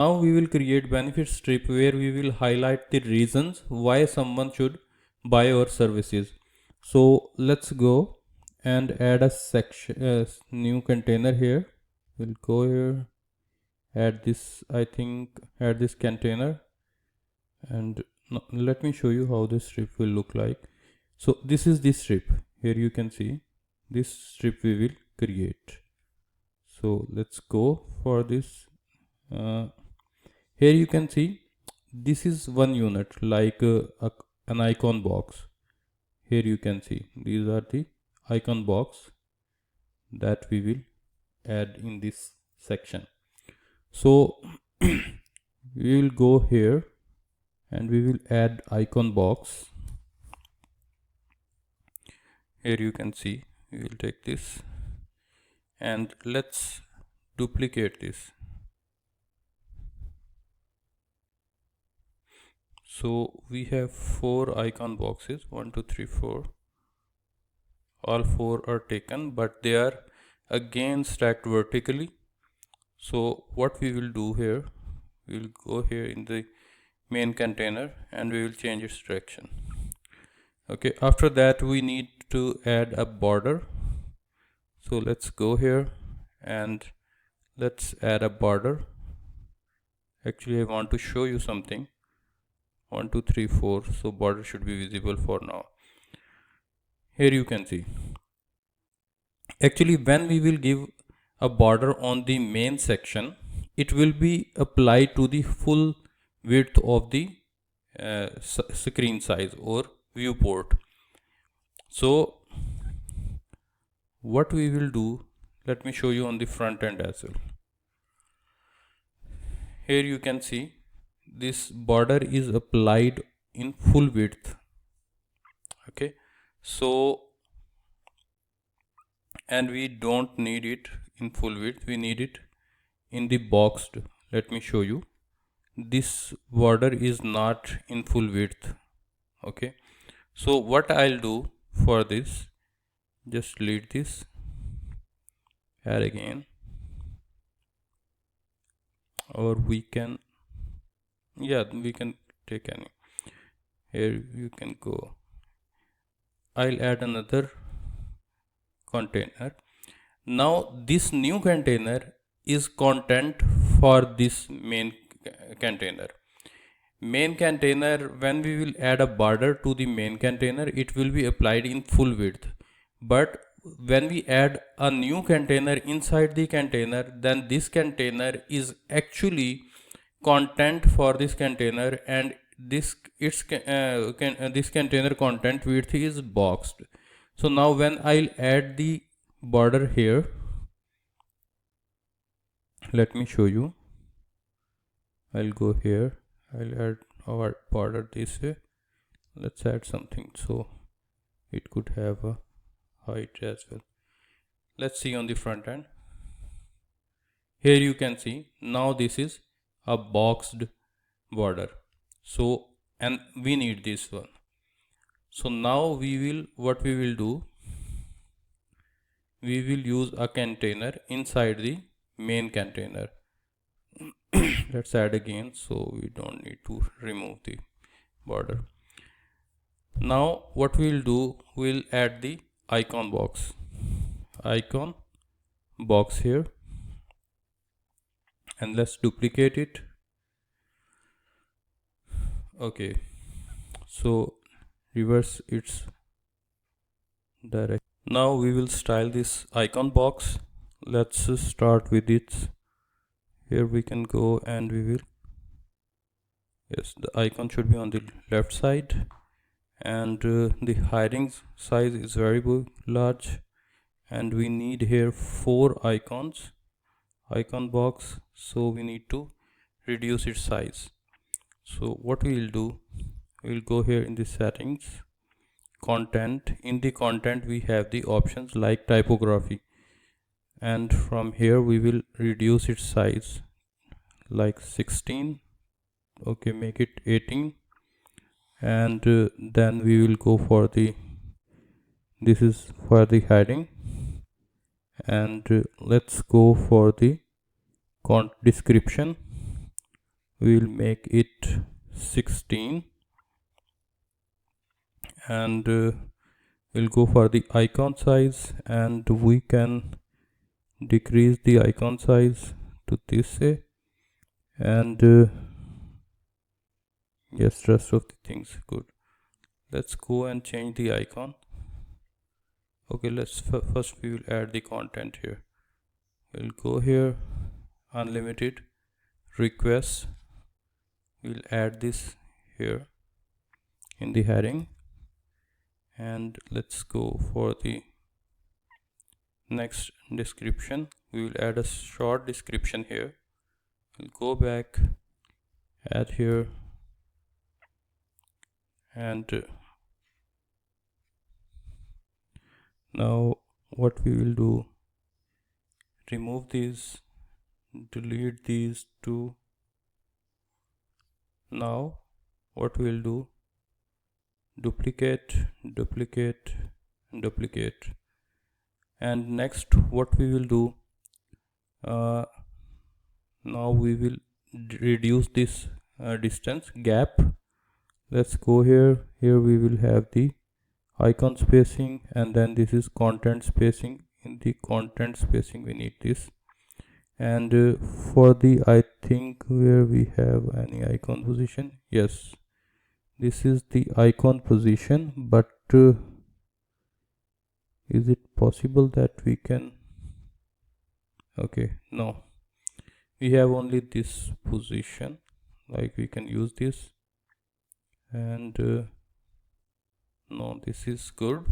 Now we will create benefit strip where we will highlight the reasons why someone should buy our services. So let's go and add a section, new container here. We'll go here, add this, I think add this container, and let me show you how this strip will look like. So this is the strip. Here you can see this strip we will create. So let's go for this. Here you can see this is one unit, like an icon box. Here you can see these are the icon box that we will add in this section. So we will go here and we will add icon box. Here you can see we will take this and let's duplicate this. So we have 4 icon boxes, 1 2 3 4. All 4 are taken, but they are again stacked vertically. So what we will do here, we will go here in the main container and we will change its direction. Okay, after that we need to add a border. So let's go here and let's add a border. Actually I want to show you something. 1 2 3 4, so border should be visible for now. Here you can see, actually when we will give a border on the main section, it will be applied to the full width of the screen size or viewport. So what we will do, let me show you on the front end as well. Here you can see this border is applied in full width. Okay, so and we don't need it in full width, we need it in the boxed. Let me show you, this border is not in full width. Okay, so what I'll do for this, just delete this, add again, or we can, yeah, we can take any. Here you can go, I'll add another container. Now this new container is content for this main container. Main container, when we will add a border to the main container, it will be applied in full width. But when we add a new container inside the container, then this container is actually content for this container, and this container content width is boxed. So now when I'll add the border here, let me show you. I'll go here, I'll add our border this way. Let's add something so it could have a height as well. Let's see on the front end. Here you can see now this is a boxed border. So and we need this one. So now what we will do, we will use a container inside the main container. Let's add again so we don't need to remove the border. Now what we'll do, we'll add the icon box here, and let's duplicate it. Okay, so reverse its direction. Now we will style this icon box. Let's start with it. Here we can go and we will, yes, the icon should be on the left side, and the hiding size is very large, and we need here 4 icon box, so we need to reduce its size. So what we will do, we will go here in the settings, content. In the content we have the options like typography, and from here we will reduce its size like 16. Okay, make it 18, and then we will go for the, this is for the heading, and let's go for the description. we'll make it 16, and we'll go for the icon size, and we can decrease the icon size to this way, and yes, rest of the things good. Let's go and change the icon. Okay, let's first we will add the content here. We'll go here, unlimited requests, we'll add this here in the heading, and let's go for the next description. We will add a short description here. We'll go back, add here, and now what we will do, remove these, delete these two. Now what we will do, duplicate, duplicate, duplicate, and next what we will do, now we will reduce this distance gap. Let's go here, we will have the icon spacing, and then this is content spacing. In the content spacing we need this, and for the, I think where we have any icon position, yes, this is the icon position, but is it possible that we can, okay, no, we have only this position, like we can use this, and no, this is good.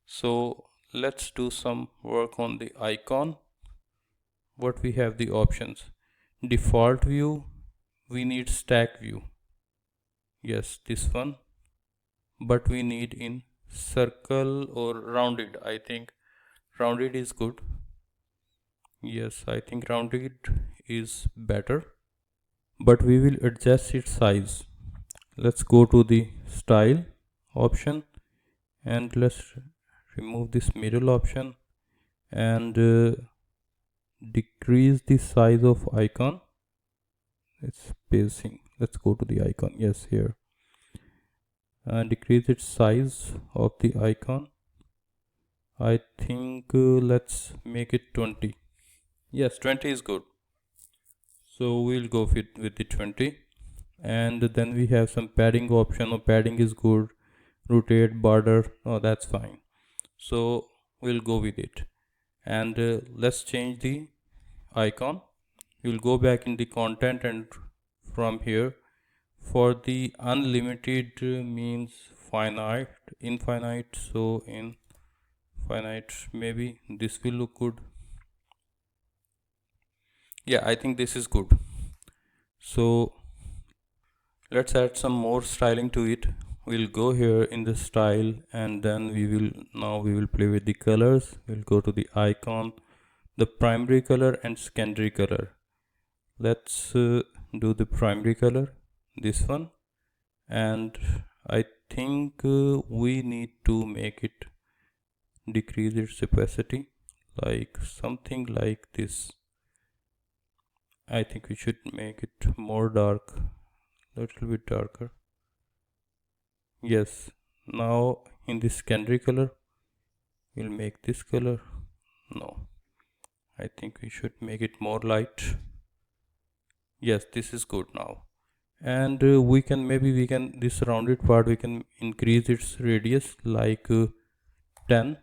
So let's do some work on the icon. What we have the options, default view, we need stack view, yes, this one, but we need in circle or rounded. I think rounded is good, yes, I think rounded is better, but we will adjust its size. Let's go to the style option, and let's remove this middle option, and decrease the size of icon. It's spacing, let's go to the icon, yes, here, decrease its size of the icon. I think let's make it 20. Yes, 20 is good, so we'll go with the 20. And then we have some padding option. Padding is good, rotate, border, oh, that's fine, so we'll go with it. And let's change the icon. You'll go back in the content, and from here, for the unlimited means finite, infinite, so infinite, maybe this will look good. Yeah, I think this is good. So let's add some more styling to it. We'll go here in the style, and then we will play with the colors. We'll go to the icon, the primary color and secondary color. Let's do the primary color, this one, and I think we need to make it decrease its opacity, like something like this. I think we should make it more dark, little bit darker. Yes, now in the secondary color we'll make this color. No, I think we should make it more light. Yes, this is good now. And we can this rounded part we can increase its radius, like 10.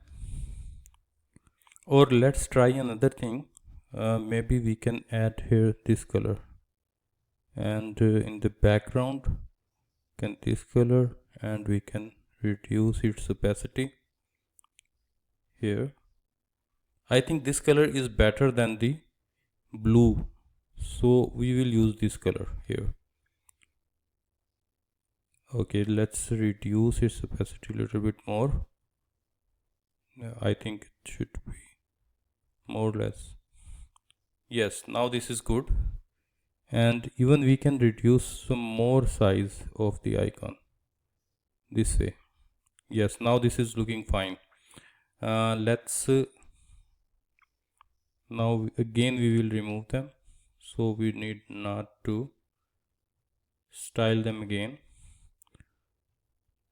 Or let's try another thing, maybe we can add here this color, and in the background can this color, and we can reduce its opacity here. I think this color is better than the blue, so we will use this color here. Okay, let's reduce its opacity a little bit more. I think it should be more or less. Yes, now this is good, and even we can reduce some more size of the icon this way. Yes, now this is looking fine. Let's now again we will remove them, so we need not to style them again,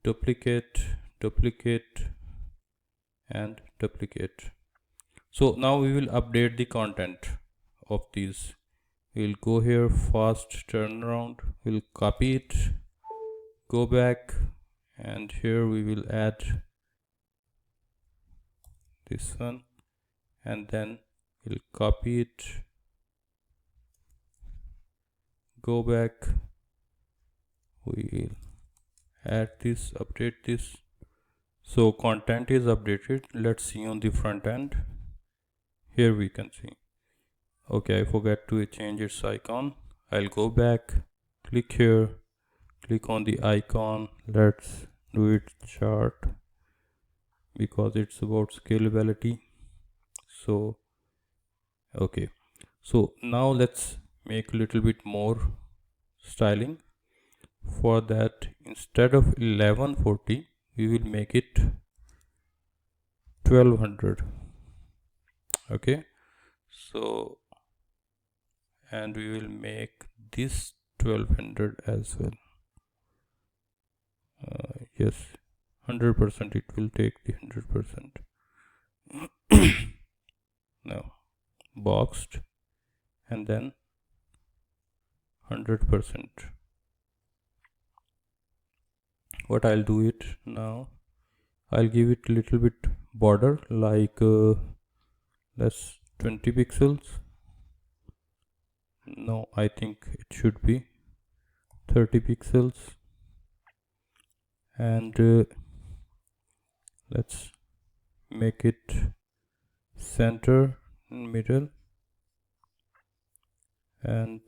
duplicate, duplicate, and duplicate. So now we will update the content of these. We'll go here, fast turnaround, we'll copy it, go back, and here we will add this one, and then we'll copy it, go back, we'll add this, update this. So content is updated. Let's see on the front end. Here we can see, okay, I forgot to change its icon. I'll go back, click here, click on the icon, let's do it chart because it's about scalability. So okay, so now let's make a little bit more styling. For that, instead of 1140 we will make it 1200. Okay, so and we will make this 1200 as well. Yes, 100%, it will take the 100%. Now boxed, and then 100%. What I'll do it now, I'll give it a little bit border, like let's 20 pixels. No, I think it should be 30 pixels, and let's make it center, middle, and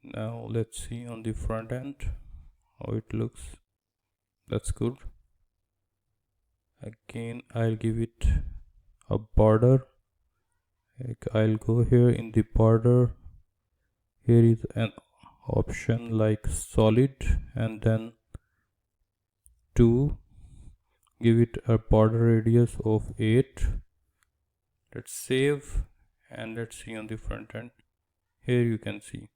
now let's see on the front end how it looks. That's good. Again, I'll give it a border. Like, I'll go here in the border. Here is an option like solid, and then to give it a border radius of 8. Let's save, and let's see on the front end. Here you can see,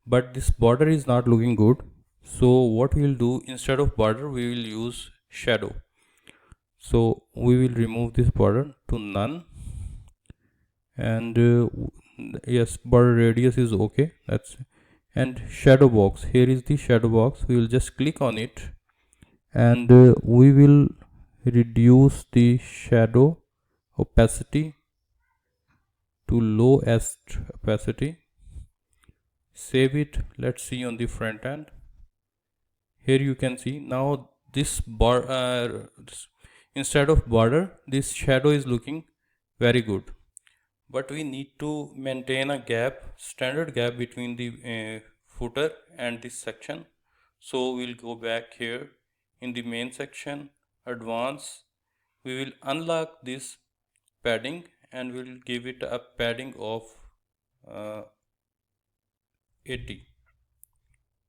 but this border is not looking good. So what we will do, instead of border we will use shadow. So we will remove this border to none, and yes, border radius is okay. That's, and shadow box, here is the shadow box. We will just click on it, and we will reduce the shadow opacity to lowest opacity. Save it. Let's see on the front end. Here you can see now this instead of border, this shadow is looking very good, but we need to maintain a gap, standard gap between the footer and this section. So we'll go back here in the main section, advanced, we will unlock this padding, and we'll give it a padding of 80,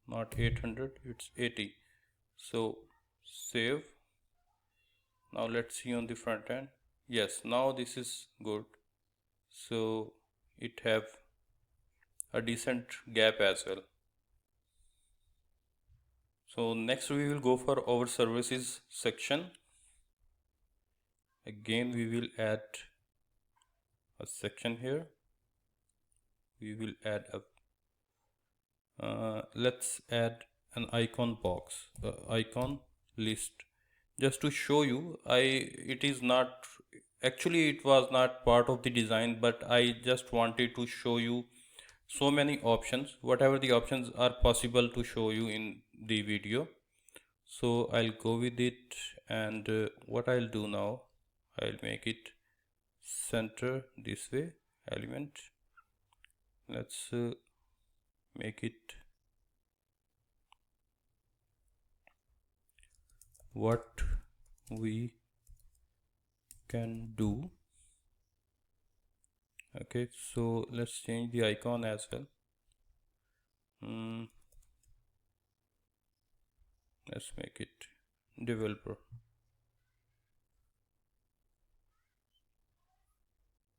not 800, it's 80. So save. Now let's see on the front end. Yes, now this is good. So it have a decent gap as well. So next we will go for our services section. Again we will add a section here. We will add a let's add an icon box, icon list, just to show you. It is not, actually it was not part of the design, but I just wanted to show you so many options, whatever the options are possible to show you in the video. So I'll go with it, and what I'll do now, I'll make it center this way, element. Let's make it what we can do. Okay, so let's change the icon as well. Let's make it developer.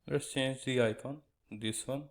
Let's change the icon, this one.